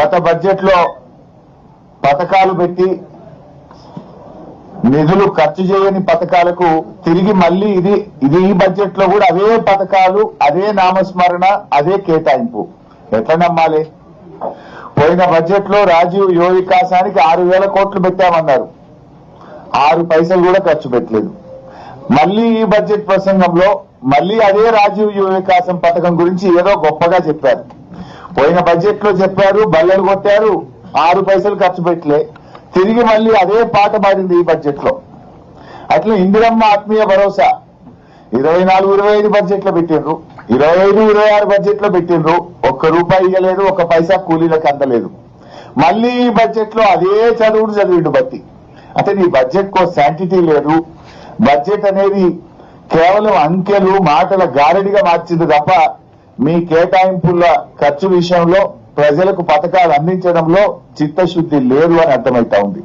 గత బడ్జెట్ లో పథకాలు పెట్టి నిధులు ఖర్చు చేయని పథకాలకు తిరిగి మళ్ళీ ఇది ఈ బడ్జెట్ లో కూడా అవే పథకాలు, అదే నామస్మరణ, అదే కేటాయింపు. ఎట్లా నమ్మాలి? పోయిన బడ్జెట్ లో రాజీవ్ యువ వికాసానికి 6,000 కోట్లు పెట్టామన్నారు, 6 పైసలు కూడా ఖర్చు పెట్టలేదు. మళ్ళీ ఈ బడ్జెట్ ప్రసంగంలో మళ్ళీ అదే రాజీవ్ యువ వికాసం పథకం గురించి ఏదో గొప్పగా చెప్పారు. పోయిన బడ్జెట్ లో చెప్పారు, బల్లెలు కొట్టారు, 6 పైసలు ఖర్చు పెట్టలే. తిరిగి మళ్ళీ అదే పాట పాడింది ఈ బడ్జెట్ లో. అట్లా ఇందిరమ్మ ఆత్మీయ భరోసా 24-25 బడ్జెట్ లో పెట్టిండ్రు, 25-26 బడ్జెట్ లో పెట్టిండ్రు, ₹1 ఇవ్వలేదు, 1 పైసా కూలీలకు అందలేదు. మళ్ళీ ఈ బడ్జెట్ లో అదే చదివిండు బట్టి. అంటే నీ బడ్జెట్ కో శాంటిటీ లేదు. బడ్జెట్ అనేది కేవలం అంకెలు మాటల గారడిగా మార్చింది తప్ప మీ కేటాయింపుల ఖర్చు విషయంలో ప్రజలకు పథకాలు అందించడంలో చిత్తశుద్ధి లేదు అని అర్థమైతా ఉంది.